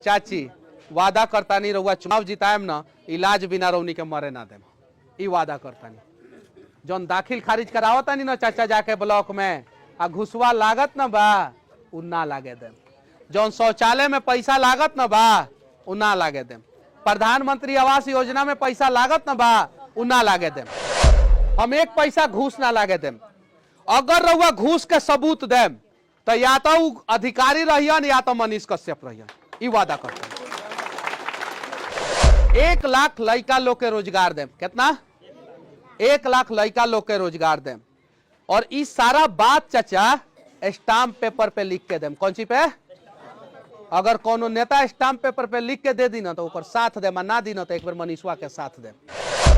चाची वादा करता नहीं रहुआ चुनाव जिताएम ना इलाज बिना रौनी के मरे ना देम, ई वादा करता नहीं। जौन दाखिल खारिज करावता नहीं ना चाचा जाके ब्लॉक में आ घुसवा लागत ना बा उ ना लागे देम, जौन शौचालय में पैसा लागत ना बा उ ना लागे देम, प्रधानमंत्री आवास योजना में पैसा लागत ना बा उ ना लागे देम, हम एक पैसा घूस ना लागे देम। अगर रहुआ घूस के सबूत देम तो या तो अधिकारी रहियन या तो मनीष कश्यप रहियन, ई वादा करते हैं। 1 लाख लड़का लोग के रोजगार देम, कितना 1 लाख लड़का लोग के रोजगार देम। और इस सारा बात चाचा स्टाम्प पेपर पे लिख के देम, कौन सी पे? अगर कोनो नेता स्टाम्प पेपर पे लिख के दे दी ना तो ऊपर साथ दे, ना दी ना तो एक बार मनीषवा के साथ दे।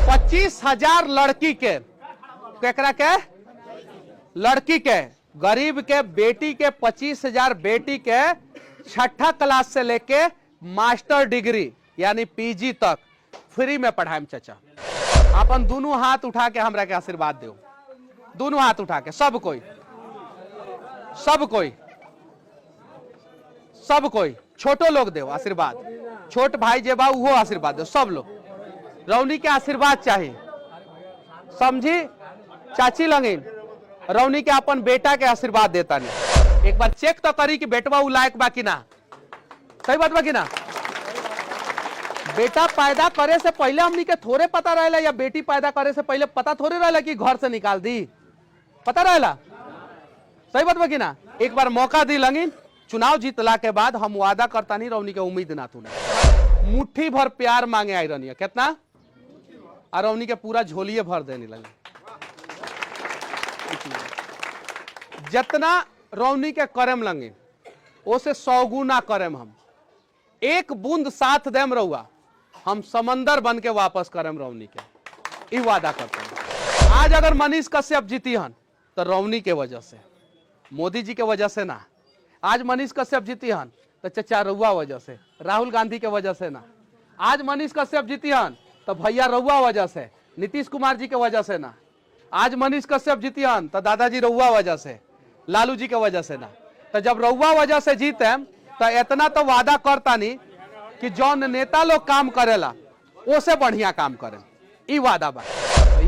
25,000 लड़की के केकरा के लड़की के गरीब के बेटी के 25,000 बेटी के 6ठा क्लास से लेके मास्टर डिग्री यानी पीजी तक फ्री में पढ़ाएम चाचा। अपन दोनों हाथ उठा के हमरा के आशीर्वाद दो, दोनों हाथ उठा के सब कोई छोटो लोग दो आशीर्वाद, छोट भाई जे बा वो आशीर्वाद दो, सब लोग रौनी के आशीर्वाद चाहिए, समझी चाची लंगिन रौनी के अपन बेटा के आशीर्वाद देता नहीं। एक बार चेक तो करी कि बेटवा उ लायक बा कि ना, सही बात बा कि ना? बेटा पैदा करे से पहले हमनी के थोड़े पता रहेला या बेटी पैदा करे से पहले पता थोड़े रहेला कि घर से निकाल दी, पता रहेला, सही बात बा कि ना? एक बार मौका दी लंगिन, चुनाव जीतला के बाद हम वादा करता नहीं रौनी के उम्मीद ना तूने मुट्ठी भर प्यार मांगे आई रहनी है, कितना और रौनी के पूरा झोलिए भर देने लगे। जितना रौनी के करम लंगे ओसे 100 गुना करम हम, एक बूंद साथ देम रहुआ हम समंदर बन के वापस करम रौनी के, ई वादा करते हैं। आज अगर मनीष कश्यप जीती हन तो रौनी के वजह से, मोदी जी के वजह से ना। आज मनीष कश्यप जीती हन तो चचा रउआ वजह से, राहुल गांधी के वजह से ना। आज मनीष कश्यप जीती हन तो भैया रउआ वजह से, नीतीश कुमार जी के वजह से ना। आज मनीष कश्यप जीती हन तो दादाजी रउआ वजह से, लालू जी के वजह से ना। तो जब रउआ वजह से जीते तो इतना तो वादा करता नहीं कि जौन नेता लोग काम करेला ओसे बढ़िया काम करें, ई वादा बा।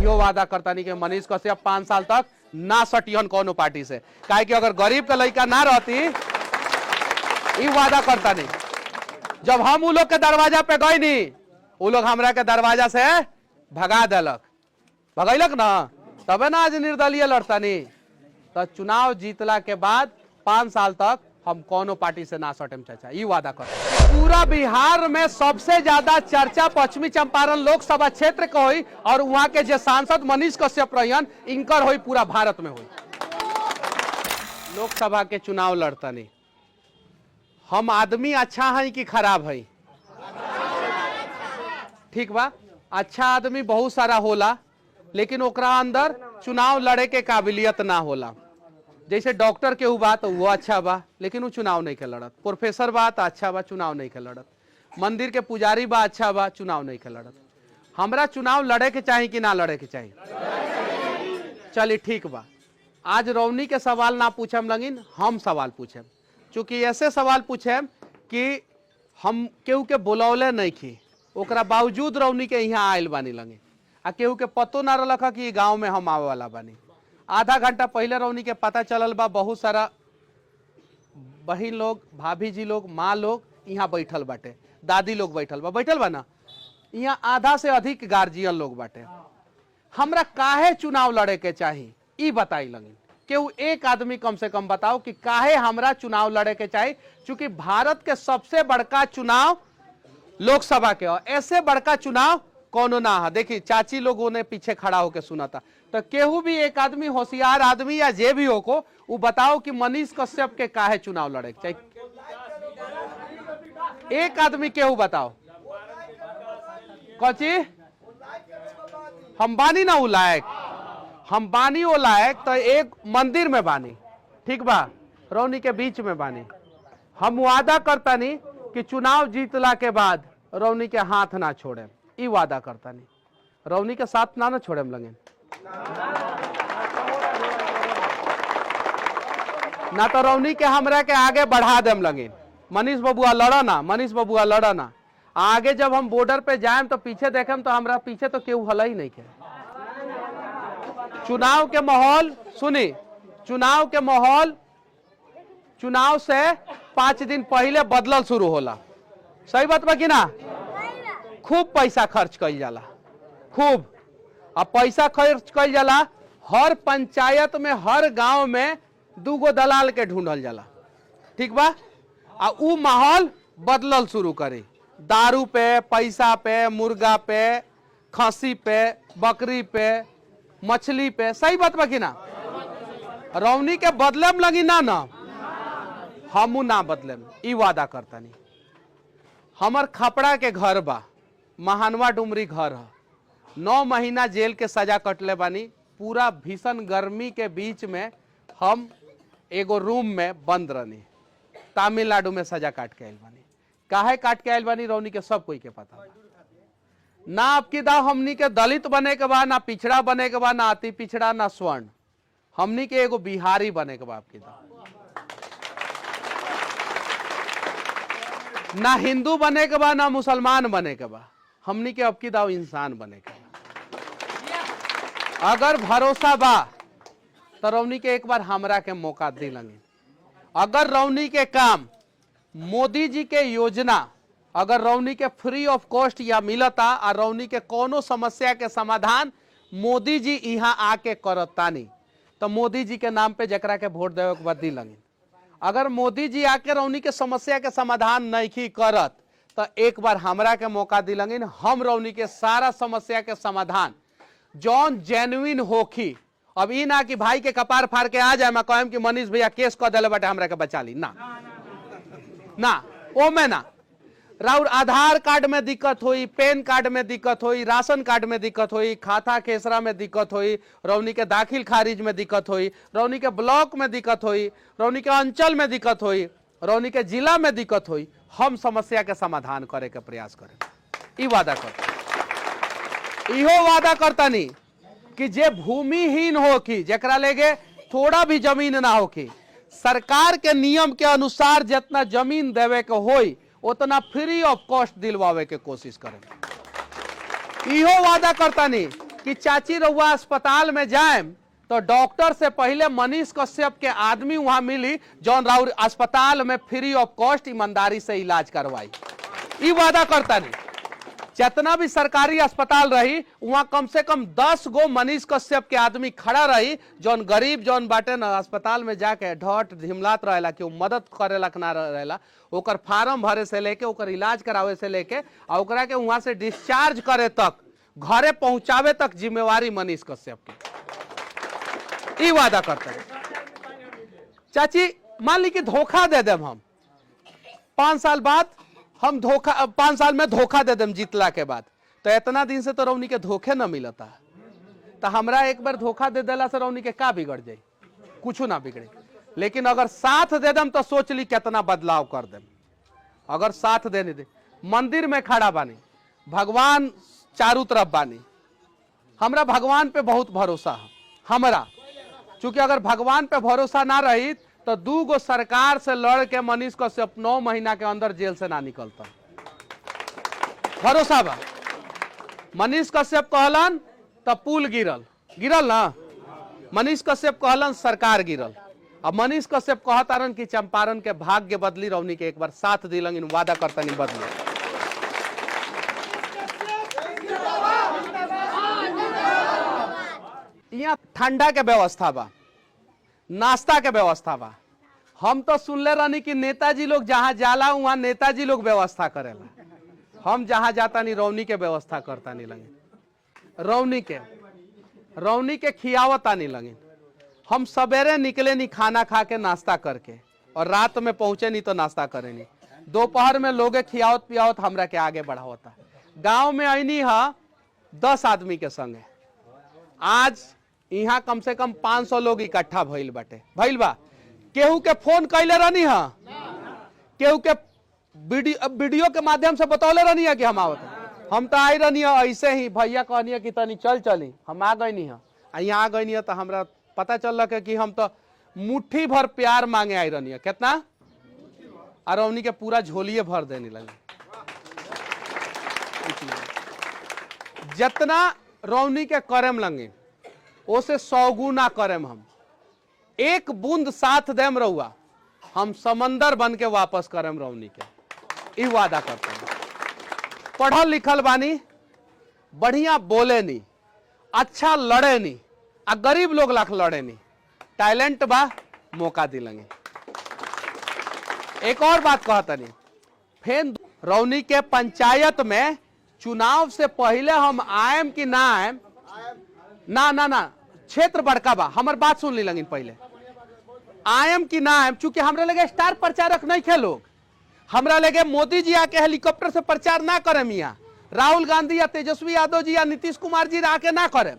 यो वादा करता नहीं कि मनीष कश्यप 5 साल तक ना सटियन कोनो पार्टी से, काहे कि अगर गरीब के लड़का ना रहती, ई वादा करता नहीं। जब हम उ लोग के दरवाजा पे गई नहीं, उ लोग हमरा के दरवाजा से भगा देलक, भगैलक ना, तबे ना आज निर्दलीय लड़ता नहीं। तो चुनाव जीतला के बाद 5 साल तक हम कोनो पार्टी से ना सटेम चाचा, ये वादा कर। पूरा बिहार में सबसे ज्यादा चर्चा पश्चिमी चंपारण लोकसभा क्षेत्र के हुई और वहां के जो सांसद मनीष कश्यप रहियन इनकर हुई, पूरा भारत में हुई। लोकसभा के चुनाव लड़ता नहीं, हम आदमी अच्छा है कि खराब है? ठीक बा, अच्छा आदमी बहुत सारा होला लेकिन ओकरा अंदर चुनाव लड़े के काबिलियत ना होला। जैसे डॉक्टर के बा तो वो अच्छा बा लेकिन वो चुनाव नहीं के लड़त, प्रोफेसर बा तो अच्छा बा चुनाव नहीं के लड़त, मंदिर के पुजारी बा अच्छा बा चुनाव नहीं के लड़त। हमरा चुनाव लड़े के चाहिए कि ना लड़े के चाहिए? चलिए ठीक बा, आज रौनी के सवाल ना पूछम लगिन, हम सवाल पूछेम। चूंकि ऐसे सवाल पूछेम कि हम केहू के बुलौले नहीं की, ओकरा बावजूद रौनी के यहाँ आयल बानी लगे, आ केहू के पतो ना रखा कि गांव में हम आवे वाला बानी। आधा घंटा पहले रौनी के पता चलल बा बहुत सारा बहन लोग, भाभी जी लोग, माँ लोग यहाँ बैठल बाटे, दादी लोग बैठल बा ना, यहाँ आधा से अधिक गार्जियन लोग बाटे। हमरा काहे चुनाव लड़े के चाहिए ई बताई लगिन, केहू एक आदमी कम से कम बताओ कि काहे हमरा चुनाव लड़े के चाहिए। चूंकि भारत के सबसे बड़का चुनाव लोकसभा के, ऐसे बड़का चुनाव कोनो ना है। देखिए चाची लोगों ने पीछे खड़ा होकर सुना था, तो केहू भी एक आदमी होशियार आदमी या जे भी हो को वो बताओ कि मनीष कश्यप के काहे चुनाव लड़े चाहिए। एक आदमी केहू बताओ, कौची हम बानी ना वो लायक, हम बानी वो लायक तो एक मंदिर में बानी, ठीक बा, रौनी के बीच में बानी। हम वादा करता नहीं कि चुनाव जीतला के बाद रौनी के हाथ ना छोड़े, ई वादा करता नहीं, रौनी के साथ ना छोड़े लगे ना तो रौनी के हमरा के आगे बढ़ा देम लगे। मनीष बबुआ लड़ा ना, मनीष बबुआ लड़ा ना। आगे जब हम बॉर्डर पे जाएं तो पीछे देखें तो हमारा पीछे तो केहू हला ही नहीं के। चुनाव के माहौल सुनी, चुनाव के माहौल चुनाव से 5 दिन पहले बदलल शुरू होला। सही बात बा कि ना? खूब पैसा खर्च कइल जाला, खूब। अब पैसा खर्च कइल जाला, हर पंचायत में हर गांव में 2 गो दलाल के ढूंढल जाला, ठीक बा। आ उ माहौल बदलल शुरू करे, दारू पे, पैसा पे, मुर्गा पे, खसी पे, बकरी पे, मछली पे। सही बात बा कि ना? रौनी के बदलेम लगी ना ना, हमू ना बदलेम, ई वादा करता नहीं। हमर खपड़ा के घर बा, महानवा डुमरी घर है। 9 महीना जेल के सजा कटले बानी। पूरा भीषण गर्मी के बीच में हम एगो रूम में बंद रहनी। तमिलनाडु में सजा काट के आयल बानी। काहे काट के आयल बानी रौनी के सब कोई के पता बा। ना आपकी दाव हमनी के दलित बने के बा, ना पिछड़ा बने के बा, ना अति पिछड़ा, ना स्वर्ण। हमनी के एगो बिहारी बने के बा आपकी दाव। ना हिंदू बने के बा, ना मुसलमान बने के बा। हमनी के आपकी दाव इंसान बने के बा। अगर भरोसा बा तो रौनी के एक बार हमरा के मौका दिलंगे। अगर रौनी के काम, मोदी जी के योजना अगर रौनी के फ्री ऑफ कॉस्ट या मिलता और रौनी के कोनो समस्या के समाधान मोदी जी यहाँ आके करतानी तो मोदी जी के नाम पे जकरा के वोट देवे के बाद दिलंगे। अगर मोदी जी आके रौनी के समस्या के समाधान नहीं करत तो एक बार हमरा के मौका दिलंगे। हम रौनी के सारा समस्या के समाधान जौन जेन्युइन होखी। अब ई ना कि भाई के कपार फाड़ के आ जाए मैं कहम कि मनीष भैया केस कर दिले बटे हमरा के बचा ली, ना ना, ओ में ना। राउर आधार कार्ड में दिक्कत हुई, पैन कार्ड में दिक्कत हुई, राशन कार्ड में दिक्कत हुई, खाता खेसरा में दिक्कत हुई, रौनी के दाखिल खारिज में दिक्कत हुई, रौनी के ब्लॉक में दिक्कत हुई, रौनी के अंचल में दिक्कत हुई, रौनी के जिला में दिक्कत हुई, हम समस्या के समाधान करे के प्रयास करें। ई वादा कर, इहो वादा करतानी कि जे भूमिहीन हो की, जकरा लेगे थोड़ा भी जमीन ना हो की, सरकार के नियम के अनुसार जितना जमीन देवे के होई उतना फ्री ऑफ कॉस्ट दिलवावे के कोशिश करें। इहो वादा करतानी कि चाची रउआ अस्पताल में जाए तो डॉक्टर से पहले मनीष कश्यप के आदमी वहां मिली जौन राउर अस्पताल में फ्री ऑफ कॉस्ट ईमानदारी से इलाज करवाई। ई वादा करतानी जितना भी सरकारी अस्पताल रही वहां कम से कम 10 गो मनीष कश्यप के आदमी खड़ा रही जौन गरीब जौन बाटे न अस्पताल में जाके ढट ढिमलात रहेला कि मदद करेला ना रहेला, ओकर फार्म भरे से लेके ओकर इलाज करावे से लेके और ओकरा के वहां से डिस्चार्ज करे तक, घरे पहुंचावे तक जिम्मेवारी मनीष कश्यप की। ई वादा करते हैं। चाची मान ली कि धोखा दे देम हम 5 साल बाद, हम धोखा 5 साल में धोखा दे देम जीतला के बाद, तो इतना दिन से तो रौनी के धोखे न मिलता। तो हमरा एक बार धोखा दे देला से रौनी के का बिगड़ जाए? कुछ ना बिगड़े। लेकिन अगर साथ दे देम तो सोच ली कितना बदलाव कर देम। अगर साथ देने दे, मंदिर में खड़ा बानी, भगवान चारों तरफ बानी, हमरा भगवान पे बहुत भरोसा है हमरा। चूंकि अगर भगवान पे भरोसा ना रही तो 2 गो सरकार से लड़ के मनीष कश्यप 9 महीना के अंदर जेल से ना निकलता। भरोसा बा। मनीष कश्यप कहलन तो पुल गिरल, गिरल ना। मनीष कश्यप कहलन सरकार गिरल। अब मनीष कश्यप कहतारन कि चंपारण के भाग्य बदली, रौनी के एक बार साथ दिलंग, इन वादा करतनी बदली। यहाँ ठंडा के व्यवस्था बा, नाश्ता के व्यवस्था बा। हम तो सुनले रहनी कि नेताजी लोग जहां जाला वहां नेताजी लोग व्यवस्था करेला। हम जहां जाता नहीं रौनी के व्यवस्था करता नहीं लगे, रौनी के खियावता नहीं लगे। हम सवेरे निकले नहीं खाना खा के नाश्ता करके, और रात में पहुंचे नहीं तो नाश्ता करे नहीं। दोपहर में लोगे खियावत पियावत हमरा के आगे बढ़ावता। गांव में आईनी है 10 आदमी के संगे, आज यहाँ कम से कम 500 लोग इकट्ठा भइल बाटे, भइल बा। केहू के फोन कैले रहनी है, केहू के वीडियो के माध्यम से बतौले रहनी है कि हम आवत। हम तो आई रहनी है ऐसे ही, भैया कहनी है कि तनी चली, हम आ गई नहीं है। यहाँ आ गई नहीं है तो हमरा पता चल कि हम तो मुट्ठी भर प्यार मांगे आई रहनी है। कितना और रौनी के पूरा झोलिए भर देने लगे। जितना रौनी के करम लगे ओसे 100 गुना करम हम। एक बूंद साथ देम रहुआ हम समंदर बन के वापस करम रौनी के, ई वादा करते हैं। पढ़ल लिखल बानी, बढ़िया बोले नी, अच्छा लड़े नी, आ गरीब लोग लाख लड़े नी, टैलेंट बा, मौका दिलेंगे। एक और बात कहता नहीं, फिर रौनी के पंचायत में चुनाव से पहले हम आयम कि ना आयम, ना ना ना क्षेत्र बड़का बा, हमार बात सुन ली लगिन पहले, आयम कि ना आयम। चूंकि हमरा लगे स्टार प्रचारक नहीं थे लोग, हमरा लगे मोदी जी आके हेलीकॉप्टर से प्रचार ना करे मिया, राहुल गांधी या तेजस्वी यादव जी या नीतीश कुमार जी आके ना करे।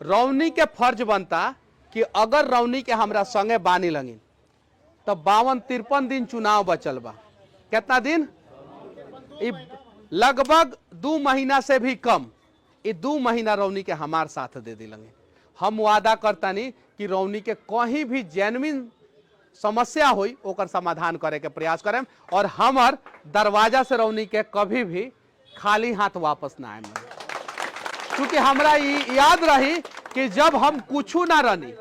रौनी के फर्ज बनता कि अगर रौनी के हमरा संगे बानी लगिन तो 52-53 दिन चुनाव बचल बा। कितना दिन? लगभग 2 महीना से भी कम। ये 2 महीना रौनी के हमार साथ दे दिलेंगे। हम वादा करता नहीं कि रौनी के कहीं भी जेन्युइन समस्या हुई ओकर समाधान करे के प्रयास करें, और हमार दरवाजा से रौनी के कभी भी खाली हाथ वापस ना आए। क्योंकि हमरा याद रही कि जब हम कुछ ना रहनी,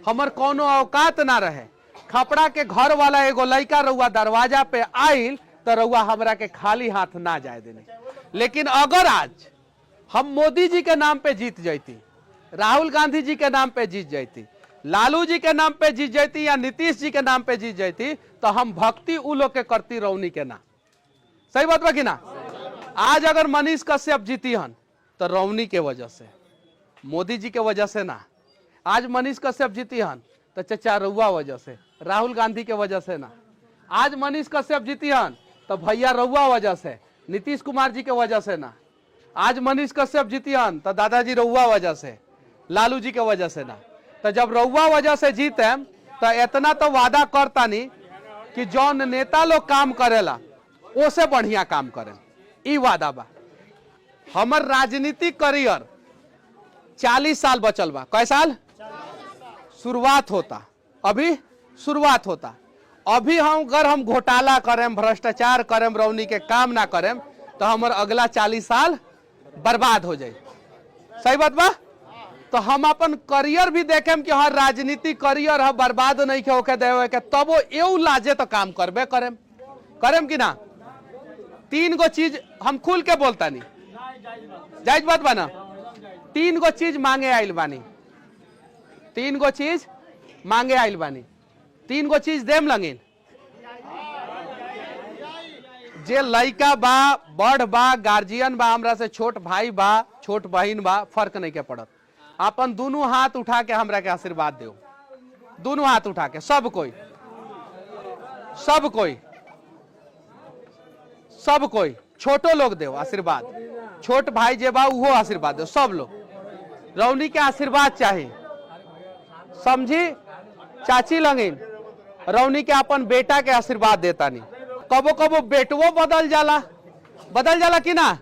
हमर कोनो औकात ना रहे, खपड़ा के घर वाला एगो लड़का रउआ दरवाजा पे आइल तो रउआ हमरा के खाली हाथ ना जाए देने। लेकिन अगर आज हम मोदी जी के नाम पे जीत जाती, राहुल गांधी जी के नाम पे जीत जाती, लालू जी के नाम पे जीत जाती, या नीतीश जी के नाम पे जीत जाती, तो हम भक्ति उ लोग के करती रौनी के ना। सही बात बा कि ना? आज अगर मनीष कश्यप जीती हन तो रौनी के वजह से, मोदी जी के वजह से ना। आज मनीष कश्यप जीती हन तो चचा रउआ वजह से, राहुल गांधी के वजह से ना। आज मनीष कश्यप जीती हन तो भैया रउआ वजह से, नीतीश कुमार जी के वजह से ना। आज मनीष कश्यप जीती हन तो दादाजी रउआ वजह से, लालू जी के वजह से ना। तो जब रउआ वजह से जीते तो इतना तो वादा करता नहीं कि जौन नेता लोग काम करेला ओसे बढ़िया काम करें, ई वादा बा। हमर राजनीतिक करियर 40 साल बचल बा। कै साल? शुरुआत होता, अभी शुरुआत होता। अभी हम अगर हम घोटाला करें, भ्रष्टाचार करें, रौनी के काम ना करें तो हमार अगला 40 साल बर्बाद हो जाए। सही बात बा? तो हम अपन करियर भी देखें कि हर राजनीतिक करियर है बर्बाद नहीं के होके देवे के, तब वो एऊ लाजे तो काम करबे करें। करें कि ना? 3 गो चीज हम खुल के बोलता नहीं, जायज बात बा ना। 3 गो चीज मांगे आइल बानी, 3 गो चीज मांगे आइल बानी। 3 गो चीज देम लगिन। जे लइका बा, बड़ बा, गार्जियन बा, हमरा से छोट भाई बा, छोट बहन बा, फर्क नहीं के पड़त। अपन दोनों हाथ उठा के हमरा के आशीर्वाद दो। दोनों हाथ उठा के, सब कोई, सब कोई, सब कोई, छोटो लोग दो आशीर्वाद, छोट भाई जे बा उहो आशीर्वाद दो। सब लोग रौनी के आशीर्वाद चाहिए। समझी? चाची लगिन रौनी के अपन बेटा के आशीर्वाद देता नहीं। कबो कबो बेटवो बदल जाला कि ना?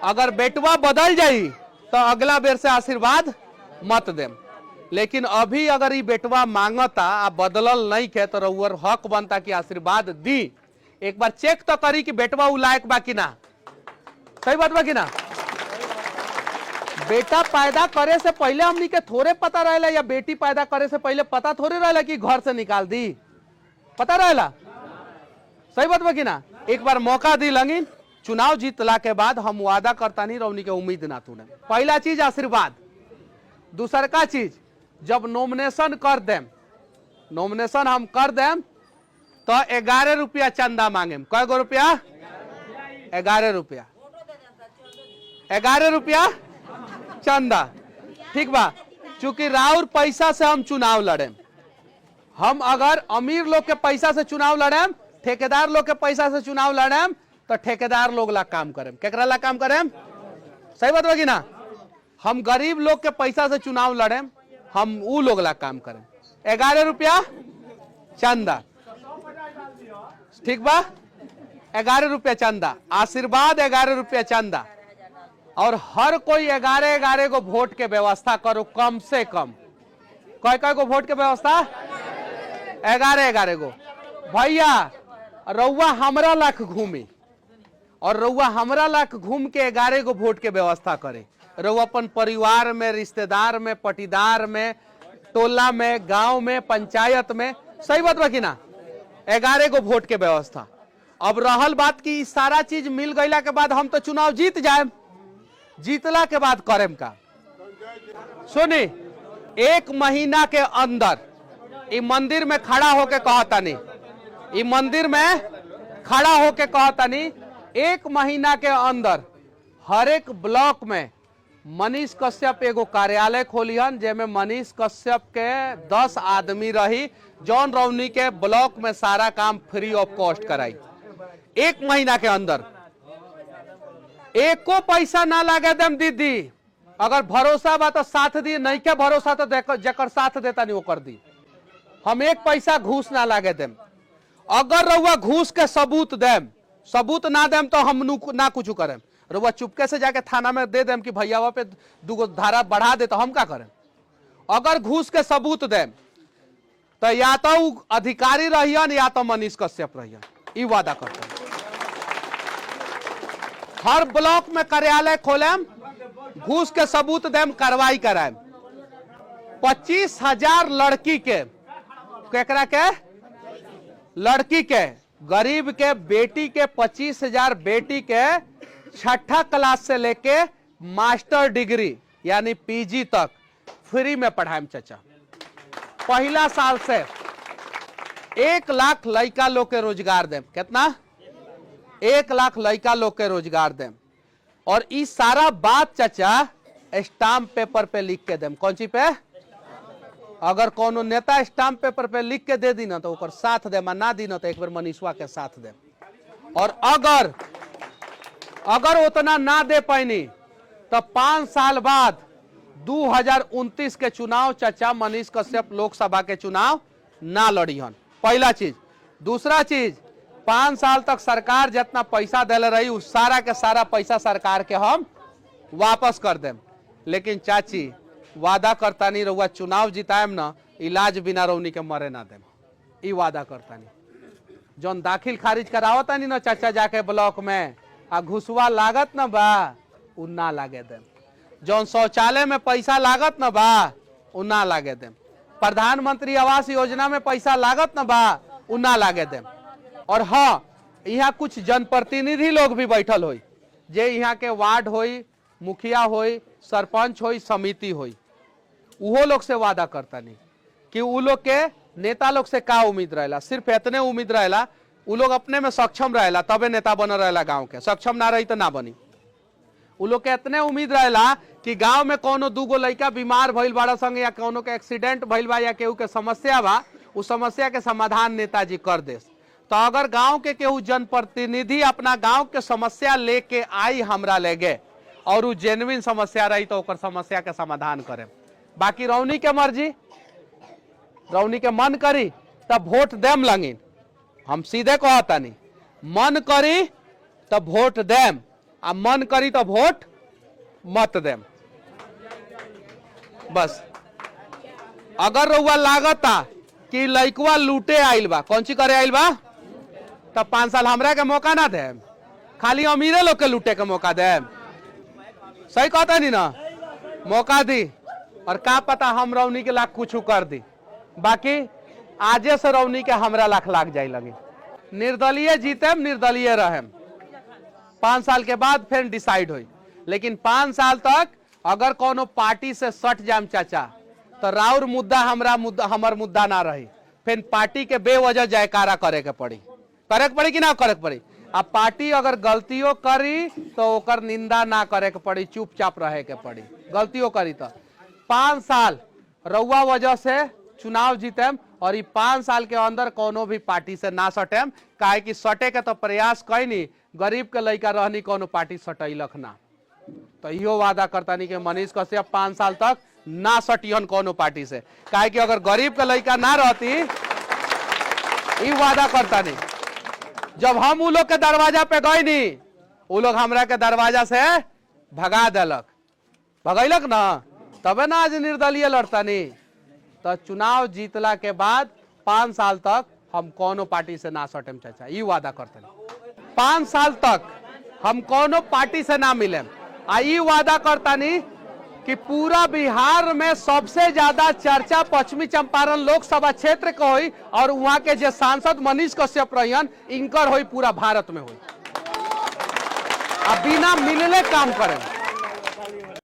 अगर बेटवा बदल जाई तो अगला बेर से आशीर्वाद मत देम। लेकिन अभी अगर ये बेटवा मांगता आ बदलल नहीं के तो रउअर हक बनता कि आशीर्वाद दी। एक बार चेक तो करी कि बेटवा उ लायक बा कि ना। सही बात बा कि ना? बेटा पैदा करे से पहले हमनी के थोड़े पता रहेला, या बेटी पैदा करे से पहले पता थोड़े रहेला कि घर से निकाल दी, पता रहेला। सही बात बा कि ना? एक बार मौका दी लगिन, चुनाव जीतला के बाद हम वादा करता नहीं रौनी के उम्मीद ना तोड़े। पहला चीज आशीर्वाद। दूसर का चीज, जब नॉमिनेशन कर देम, नॉमिनेशन हम कर देम तो 11 रुपया चंदा मांगे। कै गो रुपया? 11 रुपया, 11 रुपया चंदा। ठीक बा? चूंकि राउर पैसा से हम चुनाव लड़े, हम अगर अमीर लोग के पैसा से चुनाव लड़े, ठेकेदार लोग के पैसा से चुनाव लड़े, तो ठेकेदार लोग ला काम करें। केकरा ला काम करें? सही बात बा कि ना? हम गरीब लोग के पैसा से चुनाव लड़े, हम उ लोग ला काम करें। 11 रुपया चंदा। ठीक बा? 11 रुपया चंदा, आशीर्वाद 11 रुपया चंदा। और हर कोई 11-11 गो वोट के व्यवस्था करो, कम से कम। कै गो वोट के व्यवस्था? 11-11 गो। भैया रउआ हमरा लाख घूमी और रउआ हमरा लाख घूम के 11 गो वोट के व्यवस्था करे। रउआ अपन परिवार में, रिश्तेदार में, पटीदार में, टोला में, गांव में, पंचायत में, सही बात बा कि ना, 11 गो वोट के व्यवस्था। अब रहल बात की सारा चीज मिल गईला के बाद हम तो चुनाव जीत जाए, जीतला के बाद करेम का। सुनी, 1 महीना के अंदर ई मंदिर में खड़ा होके कहतानी, ई मंदिर में खड़ा होके कहतानी 1 महीना के अंदर हर एक ब्लॉक में मनीष कश्यप एगो कार्यालय खोलिहन, जेमे मनीष कश्यप के 10 आदमी रही, जौन रौनी के ब्लॉक में सारा काम फ्री ऑफ कॉस्ट कराई। 1 महीना के अंदर एको पैसा ना लगे देम दीदी। अगर भरोसा बा तो साथ दी, नहीं के भरोसा तो जेकर साथ देता नहीं वो कर दी। हम 1 पैसा घूस ना लागे देम। अगर रउआ घूस के सबूत देम, सबूत ना देम तो हम ना कुछ करें। रउआ चुपके से जाके थाना में दे देम कि भैया पे 2 धारा बढ़ा दे तो हम का करें। अगर घूस के सबूत देम तो या तो अधिकारी रहियन या तो मनीष कश्यप रहियन, ई वादा करते। हर ब्लॉक में कार्यालय खोलेम, घूस के सबूत देम, कार्रवाई कराएम। 25,000 लड़की के, केकरा के, लड़की के, गरीब के बेटी के 25,000 बेटी के 6ठा क्लास से लेके मास्टर डिग्री यानी पीजी तक फ्री में पढ़ाएम चाचा। पहला साल से 1 लाख लड़का लोग के रोजगार देम। कितना? 1 लाख लड़का लोग के रोजगार देम। और इस सारा बात चाचा स्टाम्प पेपर पे लिख के देम। कौन सी पे? अगर कोनो नेता स्टाम्प पेपर पे लिख के दे दी ना तो ओकर साथ दे, ना दी ना तो एक बार मनीषवा के साथ दे। और अगर उतना ना दे पाइनी तो 5 साल बाद 2029 के चुनाव चाचा मनीष कश्यप लोकसभा के चुनाव ना लड़ीहन। पहला चीज। दूसरा चीज, 5 साल तक सरकार जितना पैसा देले रही उस सारा के सारा पैसा सरकार के हम वापस कर देम। लेकिन चाची वादा करता नहीं, रउआ चुनाव जिताएम ना, इलाज बिना रौनी के मरे ना देम। ई वादा करता नहीं। जौन दाखिल खारिज करावता नहीं ना चाचा जाके ब्लॉक में आ घुसवा लागत ना बा उ ना लागे देम। जौन शौचालय में पैसा लागत ना बा उ ना लागे देम। प्रधानमंत्री आवास योजना में पैसा लागत ना बा उ ना लागे देम। और हाँ, यहाँ कुछ जनप्रतिनिधि लोग भी बैठल होई, जे यहाँ के वार्ड होई, मुखिया होई, सरपंच होई, समिति होई, उहो लोग से वादा करता नहीं कि उ लोग के नेता लोग से का उम्मीद रहेला। सिर्फ इतने उम्मीद रहेला उ लोग अपने में सक्षम रहेला तबे नेता बन रहेला। गांव के सक्षम ना रही तो ना बनी। उ लोग के इतने उम्मीद रहेला कि गांव में कोनो 2 गो लड़का बीमार भइल बाड़ा संग या कोनो के एक्सीडेंट भइल बा या केहू के समस्या बा, उस समस्या के समाधान नेताजी कर दे। तो अगर गांव के केहू जनप्रतिनिधि अपना गांव के समस्या लेके आई हमरा लेगे और उ जेन्युइन समस्या रही तो ओकर समस्या के समाधान करे। बाकी रौनी के मर्जी, रौनी के मन करी तब वोट देम लंगिन। हम सीधे कहता नहीं, मन करी तब वोट देम आ मन करी तो वोट मत देम। बस अगर रउआ लागता कि लइकवा लूटे आइल बा, कौन सी करे आइल बा, तब 5 साल हमरा के मौका ना देम, खाली अमीरे लोग के लूटे के मौका देम। सही कहता नहीं ना, मौका दी और का पता हम रौनी के लाख कुछ कर दी। बाकी आजे से रौनी के हमरा लाख लाग जाए लगे। निर्दलीय जीतेम, निर्दलीय रहेम। 5 साल के बाद फिर डिसाइड हुई। लेकिन 5 साल तक अगर कोनो पार्टी से सट जाम चाचा तो राउर मुद्दा हमर मुद्दा ना रही। फिर पार्टी के बेवजह जयकारा करे के पड़ी कि ना करे के पड़ी। अब पार्टी अगर गलतियों करी तो ओकर निंदा ना करे के पड़ी, चुपचाप रहे के पड़ी। गलतियों करी तो 5 साल रउआ वजह से चुनाव जीतेम और 5 साल के अंदर कोनो भी पार्टी से ना सटेम। काहे कि सटे के तो प्रयास कैनी, गरीब के लइका रहनी कोनो पार्टी सटैलक ना। तो इहो वादा करता नहीं कि मनीष कश्यप 5 साल तक ना सटियन कोनो पार्टी से। काहे कि अगर गरीब के लइका ना रहती, ई वादा करता नहीं। जब हम उ लोग के दरवाजा पे गए नी, उ लोग हमरा के दरवाजा से भगा देलक, भगैलक ना, तबे ना आज निर्दलीय लड़ता नहीं। तो चुनाव जीतला के बाद 5 साल तक हम कोनो पार्टी से ना सटेम चाचा, ये वादा करते हैं। 5 साल तक हम कोनो पार्टी से ना मिले, ये वादा करता नहीं कि पूरा बिहार में सबसे ज्यादा चर्चा पश्चिमी चंपारण लोकसभा क्षेत्र के हुई और वहां के जो सांसद मनीष कश्यप रहियन इनकर हुई पूरा भारत में हुई। अब बिना मिलले काम करें।